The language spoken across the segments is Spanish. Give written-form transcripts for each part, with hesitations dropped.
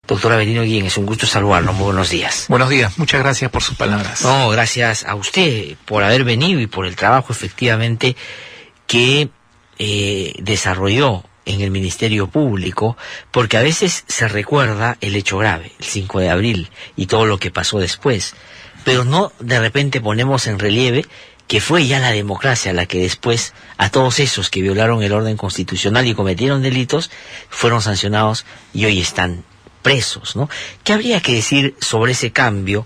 Doctor Avelino Guillén, es un gusto saludarlo. Muy buenos días. Buenos días, muchas gracias por sus palabras. No, gracias a usted por haber venido y por el trabajo efectivamente que desarrolló en el Ministerio Público, porque a veces se recuerda el hecho grave, el 5 de abril y todo lo que pasó después, pero no de repente ponemos en relieve que fue ya la democracia la que después a todos esos que violaron el orden constitucional y cometieron delitos fueron sancionados y hoy están presos, ¿no? ¿Qué habría que decir sobre ese cambio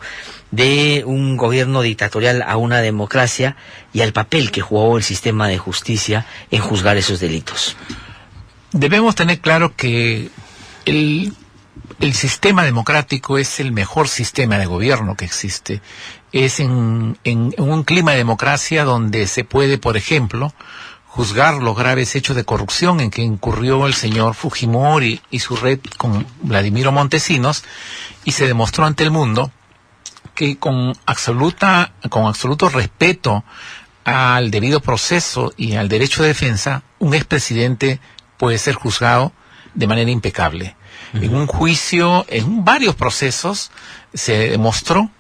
de un gobierno dictatorial a una democracia y al papel que jugó el sistema de justicia en juzgar esos delitos? Debemos tener claro que el sistema democrático es el mejor sistema de gobierno que existe. Es en un clima de democracia donde se puede, por ejemplo, juzgar los graves hechos de corrupción en que incurrió el señor Fujimori y su red con Vladimiro Montesinos, y se demostró ante el mundo que con absoluto respeto al debido proceso y al derecho de defensa, un expresidente puede ser juzgado de manera impecable. En un juicio, en varios procesos, se demostró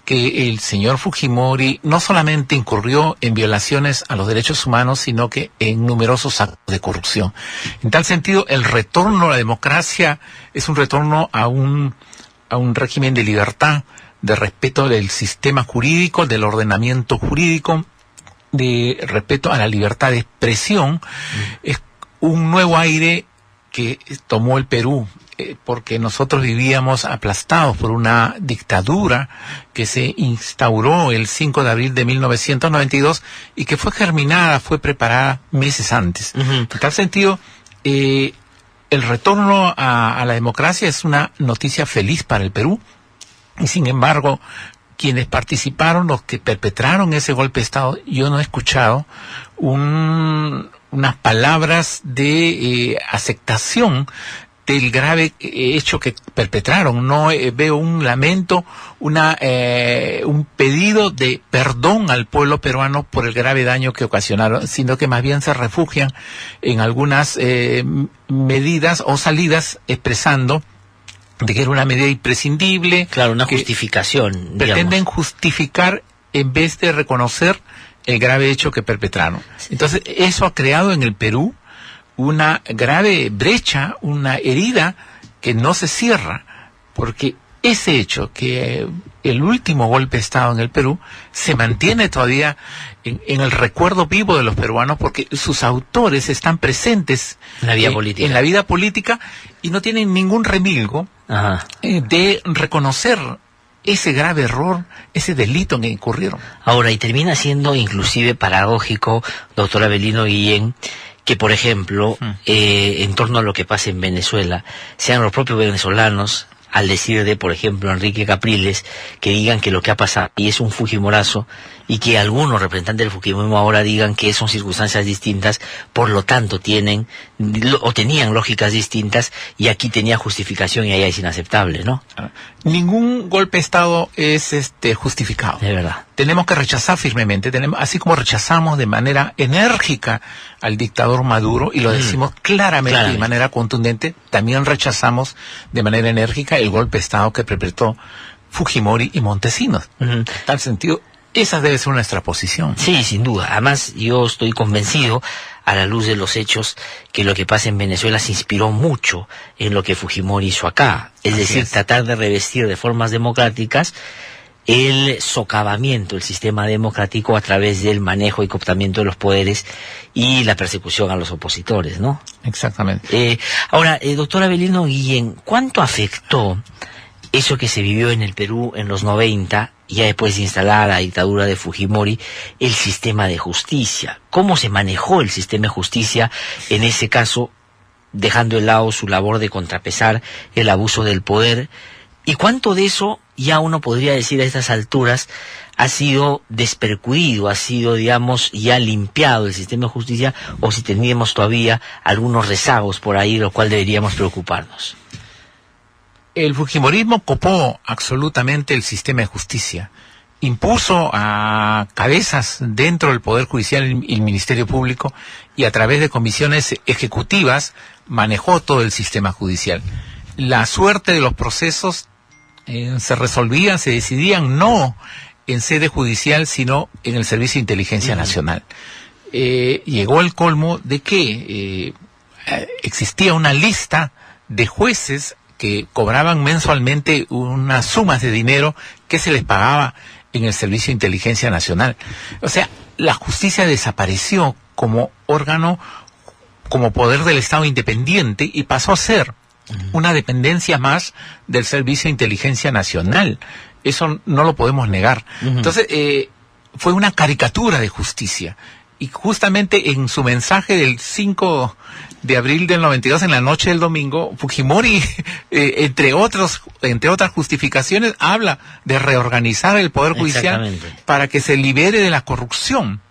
que el señor Fujimori no solamente incurrió en violaciones a los derechos humanos, sino que en numerosos actos de corrupción. En tal sentido, el retorno a la democracia es un retorno a un régimen de libertad, de respeto del sistema jurídico, del ordenamiento jurídico, de respeto a la libertad de expresión. Es un nuevo aire que tomó el Perú, porque nosotros vivíamos aplastados por una dictadura que se instauró el 5 de abril de 1992 y que fue germinada, fue preparada meses antes. En tal sentido, el retorno a la democracia es una noticia feliz para el Perú, y sin embargo, quienes participaron, los que perpetraron ese golpe de Estado, yo no he escuchado unas palabras de aceptación del grave hecho que perpetraron. No veo un lamento, un pedido de perdón al pueblo peruano por el grave daño que ocasionaron, sino que más bien se refugian en algunas medidas o salidas expresando de que era una medida imprescindible. Claro, una justificación. Pretenden justificar en vez de reconocer el grave hecho que perpetraron. Entonces, eso ha creado en el Perú una grave brecha, una herida que no se cierra, porque ese hecho, que el último golpe de Estado en el Perú, se mantiene todavía en el recuerdo vivo de los peruanos, porque sus autores están presentes en la vida política y no tienen ningún remilgo de reconocer ese grave error, ese delito en que incurrieron. Ahora, y termina siendo inclusive paradójico, doctor Avelino Guillén, que por ejemplo, en torno a lo que pasa en Venezuela, sean los propios venezolanos, al decir de, por ejemplo, Enrique Capriles, que digan que lo que ha pasado y es un fujimorazo, y que algunos representantes del fujimorismo ahora digan que son circunstancias distintas, por lo tanto tenían lógicas distintas, y aquí tenía justificación y allá es inaceptable, ¿no? Ningún golpe de Estado es justificado. De verdad. Tenemos que rechazar firmemente, así como rechazamos de manera enérgica al dictador Maduro, y lo decimos claramente de manera contundente, también rechazamos de manera enérgica el golpe de Estado que perpetró Fujimori y Montesinos. En tal sentido, esa debe ser nuestra posición. Sí, sin duda. Además, yo estoy convencido, a la luz de los hechos, que lo que pasa en Venezuela se inspiró mucho en lo que Fujimori hizo acá. Es decir, tratar de revestir de formas democráticas el socavamiento del sistema democrático a través del manejo y cooptamiento de los poderes y la persecución a los opositores, ¿no? Exactamente. Ahora, doctor Avelino Guillén, ¿cuánto afectó eso que se vivió en el Perú en los 90, ya después de instalar la dictadura de Fujimori, el sistema de justicia? ¿Cómo se manejó el sistema de justicia en ese caso, dejando de lado su labor de contrapesar el abuso del poder? ¿Y cuánto de eso, ya uno podría decir a estas alturas, ha sido despercudido, ha sido, digamos, ya limpiado el sistema de justicia, o si teníamos todavía algunos rezagos por ahí, lo cual deberíamos preocuparnos? El fujimorismo copó absolutamente el sistema de justicia, impuso a cabezas dentro del Poder Judicial y el Ministerio Público, y a través de comisiones ejecutivas manejó todo el sistema judicial. la suerte de los procesos se resolvían, se decidían no en sede judicial, sino en el Servicio de Inteligencia Nacional. Llegó el colmo de que existía una lista de jueces que cobraban mensualmente unas sumas de dinero que se les pagaba en el Servicio de Inteligencia Nacional. O sea, la justicia desapareció como órgano, como poder del Estado independiente, y pasó a ser una dependencia más del Servicio de Inteligencia Nacional. Eso no lo podemos negar. Entonces, fue una caricatura de justicia. Y justamente en su mensaje del 5 de abril del 92, en la noche del domingo, Fujimori, entre otras justificaciones, habla de reorganizar el Poder Judicial para que se libere de la corrupción.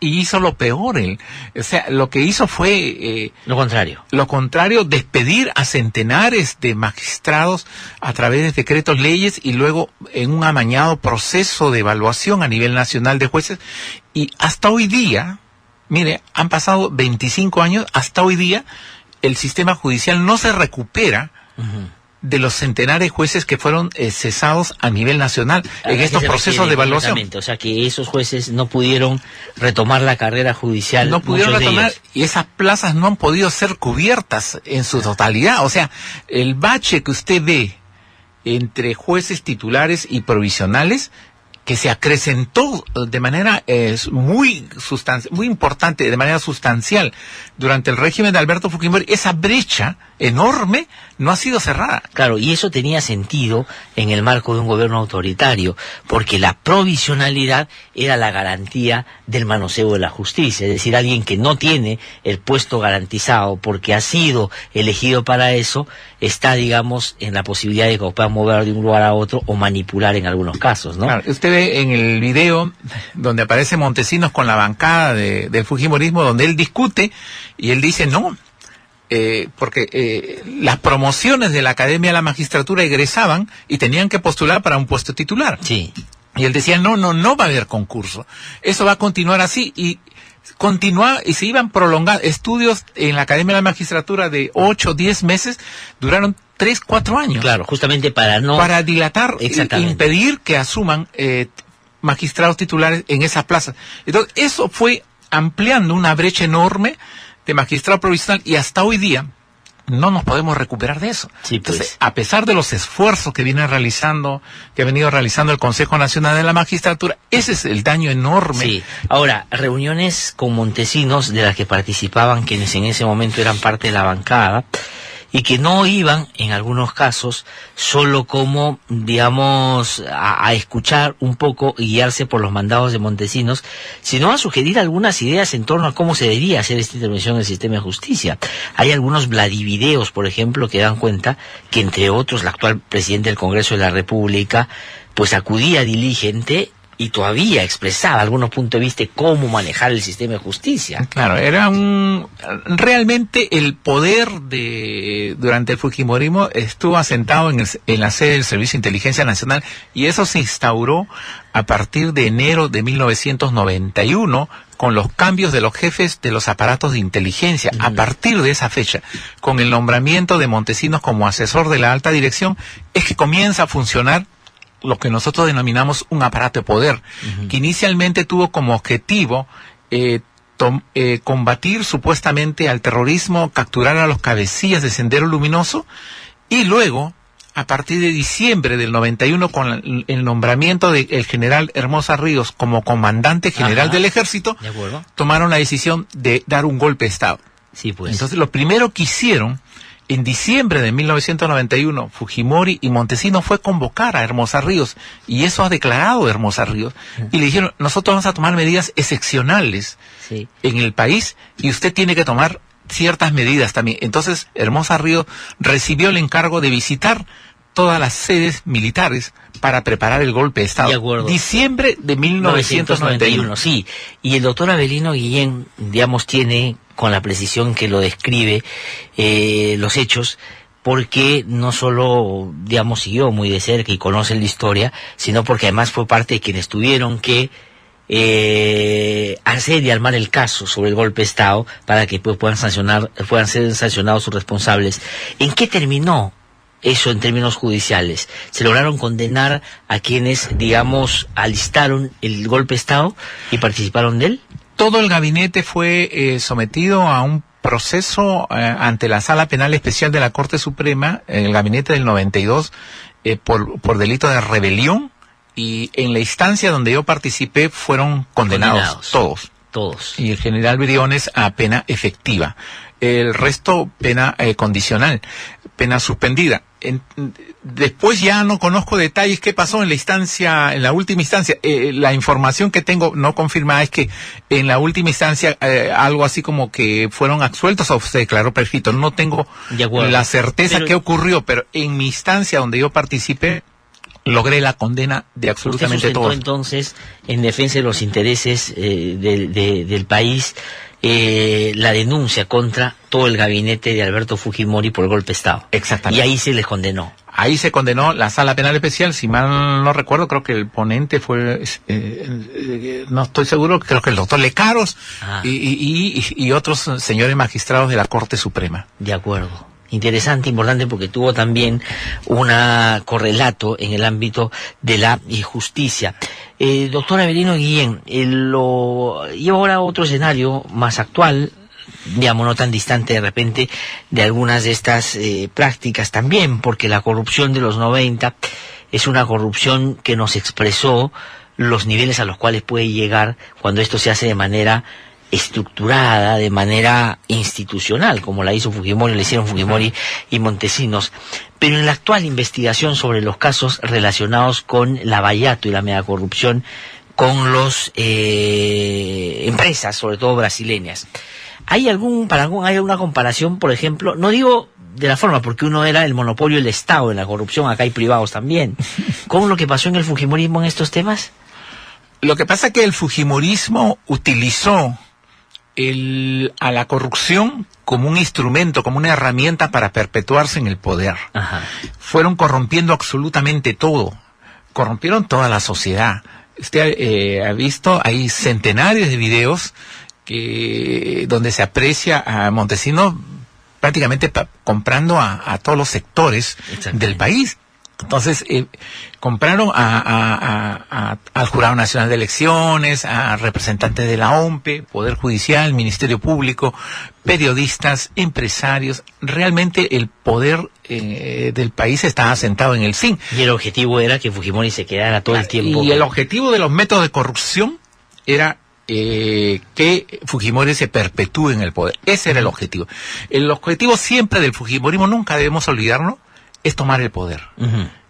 Y hizo lo peor él. O sea, lo que hizo fue... lo contrario. Lo contrario, despedir a centenares de magistrados a través de decretos leyes y luego en un amañado proceso de evaluación a nivel nacional de jueces. Y hasta hoy día, mire, han pasado 25 años, hasta hoy día el sistema judicial no se recupera de los centenares de jueces que fueron cesados a nivel nacional en estos procesos de evaluación. O sea, que esos jueces no pudieron retomar la carrera judicial. No pudieron retomar, y esas plazas no han podido ser cubiertas en su totalidad. O sea, el bache que usted ve entre jueces titulares y provisionales, que se acrecentó de manera muy importante, de manera sustancial, durante el régimen de Alberto Fujimori, esa brecha enorme no ha sido cerrada. Claro, y eso tenía sentido en el marco de un gobierno autoritario, porque la provisionalidad era la garantía del manoseo de la justicia, es decir, alguien que no tiene el puesto garantizado porque ha sido elegido para eso, está, digamos, en la posibilidad de que lo puedan mover de un lugar a otro o manipular en algunos casos, ¿no? Claro, usted ve en el video donde aparece Montesinos con la bancada del Fujimorismo, donde él discute y él dice no, porque las promociones de la Academia de la Magistratura egresaban y tenían que postular para un puesto titular. Sí. Y él decía, no va a haber concurso. Eso va a continuar así, y continuaba, y se iban prolongando. Estudios en la Academia de la Magistratura de 8 o 10 meses duraron 3, 4 años. Claro, justamente para dilatar, impedir que asuman magistrados titulares en esas plazas. Entonces, eso fue ampliando una brecha enorme de magistrado provisional, y hasta hoy día no nos podemos recuperar de eso. Sí, pues. Entonces, a pesar de los esfuerzos que ha venido realizando el Consejo Nacional de la Magistratura, ese es el daño enorme. Sí. Ahora, reuniones con Montesinos de las que participaban quienes en ese momento eran parte de la bancada, y que no iban, en algunos casos, solo como, digamos, a escuchar un poco y guiarse por los mandados de Montesinos, sino a sugerir algunas ideas en torno a cómo se debería hacer esta intervención en el sistema de justicia. Hay algunos vladivideos, por ejemplo, que dan cuenta que, entre otros, el actual presidente del Congreso de la República, pues acudía diligente y todavía expresaba algunos puntos de vista de cómo manejar el sistema de justicia. Claro, era realmente el poder durante el Fujimorismo estuvo asentado en la sede del Servicio de Inteligencia Nacional, y eso se instauró a partir de enero de 1991, con los cambios de los jefes de los aparatos de inteligencia. A partir de esa fecha, con el nombramiento de Montesinos como asesor de la alta dirección, es que comienza a funcionar lo que nosotros denominamos un aparato de poder, que inicialmente tuvo como objetivo combatir supuestamente al terrorismo, capturar a los cabecillas de Sendero Luminoso, y luego, a partir de diciembre del 91, con el nombramiento del general Hermosa Ríos como comandante general del ejército, tomaron la decisión de dar un golpe de Estado. Sí, pues. Entonces, lo primero que hicieron en diciembre de 1991, Fujimori y Montesinos, fue convocar a Hermosa Ríos, y eso ha declarado Hermosa Ríos, y le dijeron, nosotros vamos a tomar medidas excepcionales en el país, y usted tiene que tomar ciertas medidas también. Entonces, Hermosa Ríos recibió el encargo de visitar todas las sedes militares para preparar el golpe de Estado. De acuerdo. Diciembre de 1991. Sí, y el doctor Avelino Guillén, digamos, tiene, con la precisión que lo describe, los hechos, porque no solo, digamos, siguió muy de cerca y conoce la historia, sino porque además fue parte de quienes tuvieron que hacer y armar el caso sobre el golpe de Estado para que pues, puedan ser sancionados sus responsables. ¿En qué terminó eso en términos judiciales? ¿Se lograron condenar a quienes, digamos, alistaron el golpe de Estado y participaron de él? Todo el gabinete fue sometido a un proceso ante la Sala Penal Especial de la Corte Suprema, el gabinete del 92, por delito de rebelión, y en la instancia donde yo participé fueron condenados. Todos. Y el general Briones a pena efectiva. El resto pena condicional, pena suspendida. Después ya no conozco detalles qué pasó en la última instancia. La información que tengo no confirmada es que en la última instancia algo así como que fueron absueltos o se declaró perfecto. No tengo la certeza qué ocurrió, pero en mi instancia donde yo participé logré la condena de absolutamente todos. Entonces, en defensa de los intereses del país, la denuncia contra todo el gabinete de Alberto Fujimori por el golpe de Estado. Exactamente. Y ahí se les condenó. Ahí se condenó la Sala Penal Especial, si mal no recuerdo, creo que el ponente fue, no estoy seguro, creo que el doctor Lecaros y otros señores magistrados de la Corte Suprema. De acuerdo. Interesante, importante, porque tuvo también un correlato en el ámbito de la justicia. Doctor Avelino Guillén, llevo ahora a otro escenario más actual, digamos, no tan distante de repente de algunas de estas prácticas también, porque la corrupción de los 90 es una corrupción que nos expresó los niveles a los cuales puede llegar cuando esto se hace de manera estructurada, de manera institucional, como la hizo Fujimori, le hicieron Fujimori y Montesinos. Pero en la actual investigación sobre los casos relacionados con Lavallato y la megacorrupción con los empresas, sobre todo brasileñas, ¿hay alguna comparación, por ejemplo? No digo de la forma, porque uno era el monopolio del Estado en la corrupción, acá hay privados también, con lo que pasó en el fujimorismo en estos temas. Lo que pasa es que el fujimorismo utilizó a la corrupción como un instrumento, como una herramienta para perpetuarse en el poder. Ajá. Fueron corrompiendo absolutamente todo. Corrompieron toda la sociedad. Usted ha visto, hay centenares de videos donde se aprecia a Montesinos prácticamente comprando a todos los sectores del país. Entonces, compraron al Jurado Nacional de Elecciones, a representantes de la OMPE, Poder Judicial, Ministerio Público, periodistas, empresarios. Realmente el poder del país estaba asentado en el SIN. Y el objetivo era que Fujimori se quedara todo el tiempo. Y el objetivo de los métodos de corrupción era que Fujimori se perpetúe en el poder. Ese era el objetivo. El objetivo siempre del Fujimorismo, nunca debemos olvidarnos, es tomar el poder.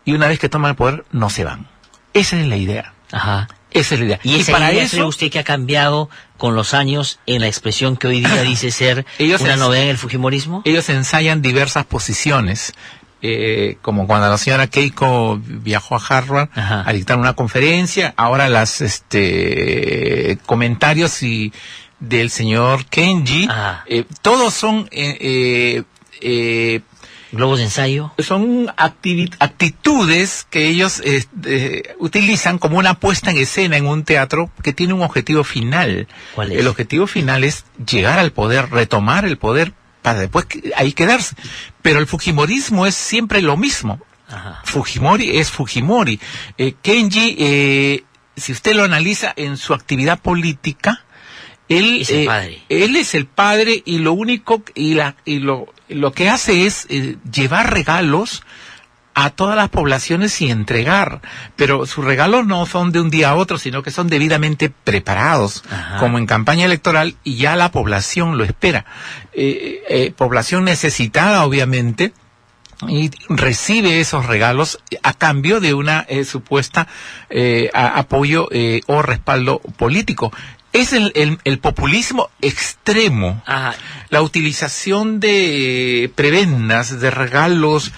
Y una vez que toman el poder, no se van. Esa es la idea. Ajá. Esa es la idea. Y para eso, ¿cree usted que ha cambiado con los años en la expresión que hoy día dice ser una novedad en el fujimorismo? Ellos ensayan diversas posiciones, como cuando la señora Keiko viajó a Harvard a dictar una conferencia. Ahora los comentarios del señor Kenji, todos son globos de ensayo. Son actitudes que ellos utilizan como una puesta en escena en un teatro que tiene un objetivo final. ¿Cuál es? El objetivo final es llegar al poder, retomar el poder para después ahí quedarse. Pero el fujimorismo es siempre lo mismo. Ajá. Fujimori es Fujimori. Kenji, si usted lo analiza en su actividad política, él es el padre y lo único lo que hace es llevar regalos a todas las poblaciones y entregar, pero sus regalos no son de un día a otro, sino que son debidamente preparados, como en campaña electoral, y ya la población lo espera. Población necesitada, obviamente, y recibe esos regalos a cambio de una supuesta apoyo o respaldo político. Es el populismo extremo. Ajá. La utilización de prebendas, de regalos,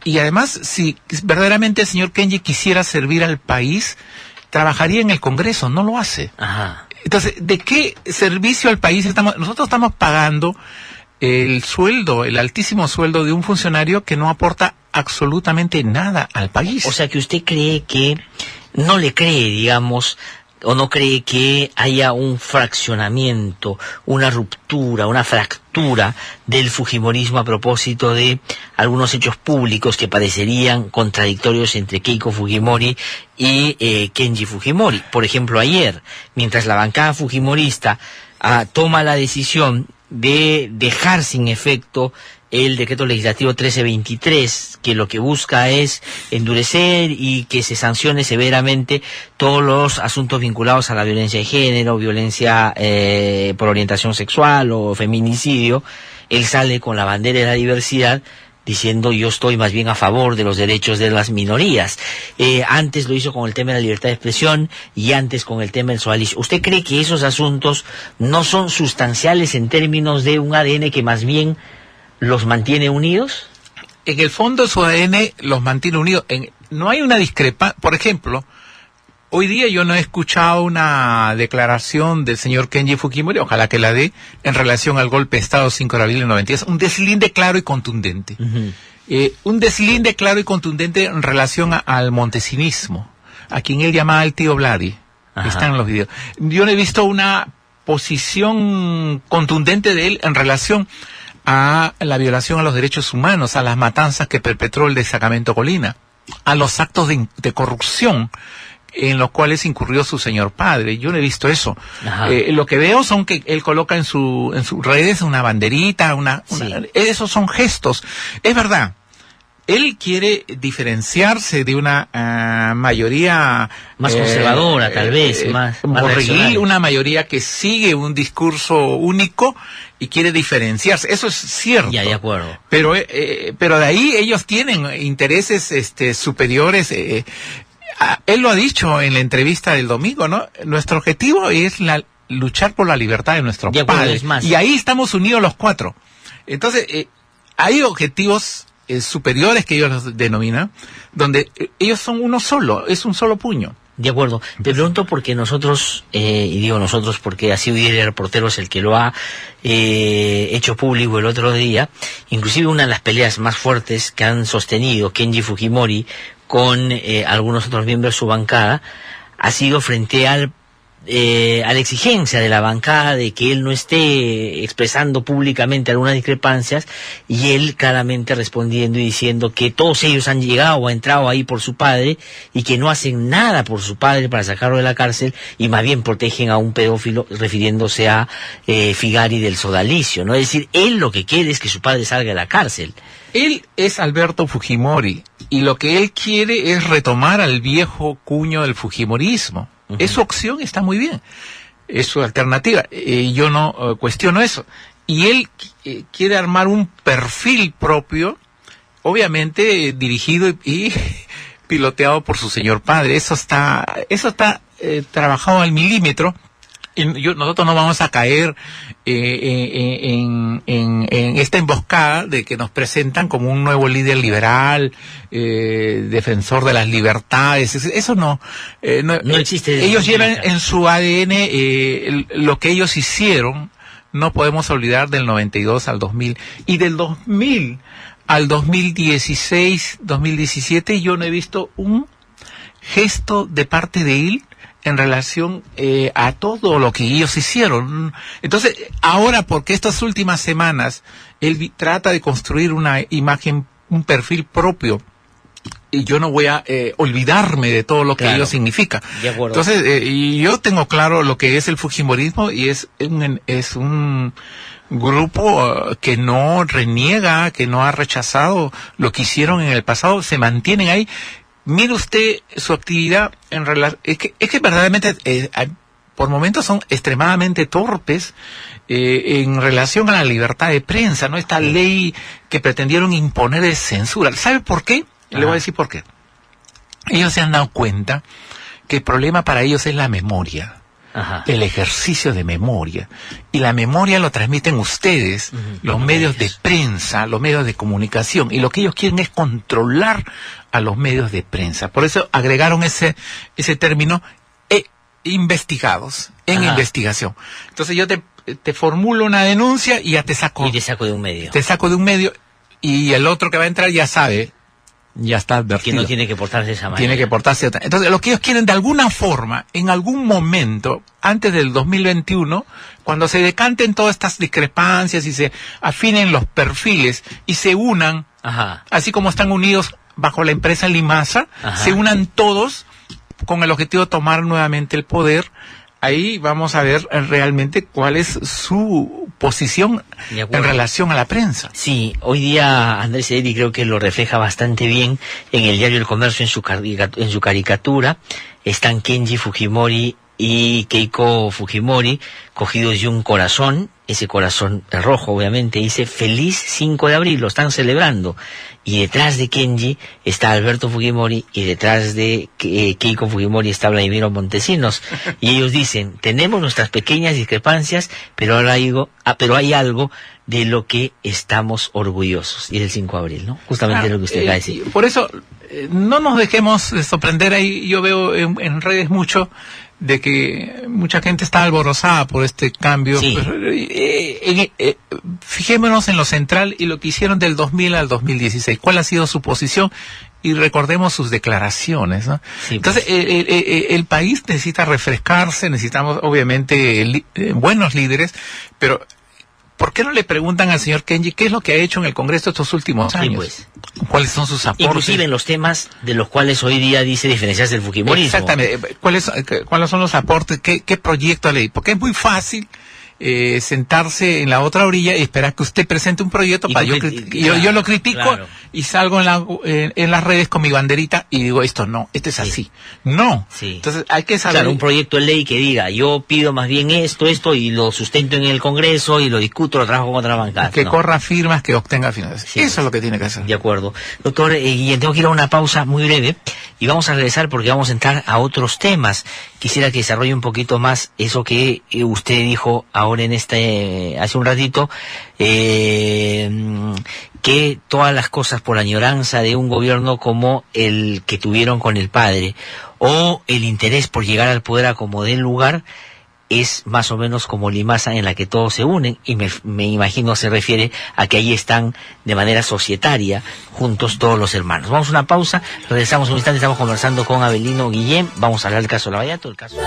y además, si verdaderamente el señor Kenji quisiera servir al país, trabajaría en el Congreso, no lo hace. Ajá. Entonces, ¿de qué servicio al país nosotros estamos pagando el sueldo, el altísimo sueldo de un funcionario que no aporta absolutamente nada al país? O sea, que usted cree que no le cree, digamos, o no cree que haya un fraccionamiento, una ruptura, una fractura del fujimorismo a propósito de algunos hechos públicos que parecerían contradictorios entre Keiko Fujimori y Kenji Fujimori? Por ejemplo, ayer, mientras la bancada fujimorista toma la decisión de dejar sin efecto el decreto legislativo 1323, que lo que busca es endurecer y que se sancione severamente todos los asuntos vinculados a la violencia de género, violencia por orientación sexual o feminicidio. Él sale con la bandera de la diversidad diciendo yo estoy más bien a favor de los derechos de las minorías. Antes lo hizo con el tema de la libertad de expresión y antes con el tema del sodalicio. ¿Usted cree que esos asuntos no son sustanciales en términos de un ADN que más bien los mantiene unidos? En el fondo su ADN los mantiene unidos. No hay una discrepancia. Por ejemplo, hoy día yo no he escuchado una declaración del señor Kenji Fujimori, ojalá que la dé, en relación al golpe de Estado 5 de abril del 92. Un deslinde claro y contundente. Un deslinde claro y contundente en relación al montesinismo, a quien él llamaba el tío Vladi, que están en los videos. Yo no he visto una posición contundente de él en relación a la violación a los derechos humanos, a las matanzas que perpetró el destacamento Colina, a los actos de corrupción en los cuales incurrió su señor padre. Yo no he visto eso. Lo que veo son que él coloca en sus redes una banderita, Sí. Esos son gestos. Es verdad, él quiere diferenciarse de una mayoría más conservadora, tal vez, más borreguil, reaccionaria. una mayoría que sigue un discurso único y quiere diferenciarse. Eso es cierto. Ya, de acuerdo. Pero de ahí ellos tienen intereses superiores. Él lo ha dicho en la entrevista del domingo, ¿no? Nuestro objetivo es luchar por la libertad de nuestro padre. Es más. Y ahí estamos unidos los cuatro. Entonces, hay objetivos superiores que ellos los denominan, donde ellos son uno solo, es un solo puño. De acuerdo. Te pregunto porque nosotros, y digo nosotros porque ha sido el reportero es el que lo ha hecho público el otro día, inclusive una de las peleas más fuertes que han sostenido Kenji Fujimori con algunos otros miembros de su bancada ha sido frente a la exigencia de la bancada de que él no esté expresando públicamente algunas discrepancias y él claramente respondiendo y diciendo que todos ellos han llegado o han entrado ahí por su padre y que no hacen nada por su padre para sacarlo de la cárcel y más bien protegen a un pedófilo, refiriéndose a Figari del Sodalicio, ¿no? Es decir, él lo que quiere es que su padre salga de la cárcel. Él es Alberto Fujimori y lo que él quiere es retomar al viejo cuño del fujimorismo. Esa opción está muy bien, es su alternativa, yo no cuestiono eso. Y él quiere armar un perfil propio, obviamente dirigido y piloteado por su señor padre. Eso está trabajado al milímetro. Y nosotros no vamos a caer en esta emboscada de que nos presentan como un nuevo líder liberal, defensor de las libertades. Eso no existe. Ellos llevan en su ADN lo que ellos hicieron. No podemos olvidar del 92 al 2000. Y del 2000 al 2016, 2017, yo no he visto un gesto de parte de él en relación a todo lo que ellos hicieron. Entonces, ahora, porque estas últimas semanas él trata de construir una imagen, un perfil propio, y yo no voy a olvidarme de todo lo que ello significa. De acuerdo. Entonces, yo tengo claro lo que es el fujimorismo y es un grupo que no reniega, que no ha rechazado lo que hicieron en el pasado, se mantienen ahí. Mire usted su actividad en relación, es que verdaderamente por momentos son extremadamente torpes en relación a la libertad de prensa, ¿no? Esta ley que pretendieron imponer de censura. ¿Sabe por qué? Le voy a decir por qué. Ellos se han dado cuenta que el problema para ellos es la memoria. El ejercicio de memoria. Y la memoria lo transmiten ustedes, los medios de prensa, los medios de comunicación. Y lo que ellos quieren es controlar a los medios de prensa. Por eso agregaron ese término, investigados, en investigación. Entonces yo te formulo una denuncia y ya te saco. Y te saco de un medio. Te saco de un medio y el otro que va a entrar ya sabe ya está advertido. Que no tiene que portarse de esa manera. Tiene que portarse otra. Entonces, lo que ellos quieren de alguna forma, en algún momento, antes del 2021, cuando se decanten todas estas discrepancias y se afinen los perfiles y se unan, Ajá. así como están unidos bajo la empresa Limasa, Ajá. se unan todos con el objetivo de tomar nuevamente el poder. Ahí vamos a ver realmente cuál es su posición en relación a la prensa. Sí, hoy día Andrés Eddy creo que lo refleja bastante bien en el diario El Comercio, en su caricatura. Están Kenji Fujimori y Keiko Fujimori cogidos de un corazón, ese corazón rojo obviamente, dice feliz 5 de abril, lo están celebrando. Y detrás de Kenji está Alberto Fujimori y detrás de Keiko Fujimori está Vladimiro Montesinos. Y ellos dicen, tenemos nuestras pequeñas discrepancias, pero hay algo de lo que estamos orgullosos. Y es el 5 de abril, ¿no? Justamente lo que usted acaba de decir. Por eso, no nos dejemos sorprender ahí. Yo veo en redes mucho de que mucha gente está alborozada por este cambio. Sí. Fijémonos en lo central y lo que hicieron del 2000 al 2016. ¿Cuál ha sido su posición? Y recordemos sus declaraciones, ¿no? Sí, entonces, el país necesita refrescarse, necesitamos obviamente buenos líderes, pero ¿por qué no le preguntan al señor Kenji qué es lo que ha hecho en el Congreso estos últimos años? Pues. ¿Cuáles son sus aportes? Inclusive en los temas de los cuales hoy día dice diferenciarse del fujimorismo. Exactamente. ¿Cuáles son los aportes? ¿Qué proyecto ha leído? Porque es muy fácil sentarse en la otra orilla y esperar que usted presente un proyecto para yo lo critico, claro, y salgo en las redes con mi banderita y digo esto es así. No. Sí. Entonces hay que saber. Claro, un proyecto de ley que diga yo pido más bien esto y lo sustento en el Congreso y lo discuto, lo trabajo con otra bancada. Que corra firmas, que obtenga firmas. Sí, eso es lo que tiene que hacer. De acuerdo. Doctor Guillén, tengo que ir a una pausa muy breve y vamos a regresar porque vamos a entrar a otros temas. Quisiera que desarrolle un poquito más eso que usted dijo ahora en hace un ratito, que todas las cosas por añoranza de un gobierno como el que tuvieron con el padre o el interés por llegar al poder a como dé lugar es más o menos como Limasa en la que todos se unen y me imagino se refiere a que ahí están de manera societaria juntos todos los hermanos. Vamos a una pausa, regresamos un instante, estamos conversando con Avelino Guillén, vamos a hablar del caso Lavallato, el caso...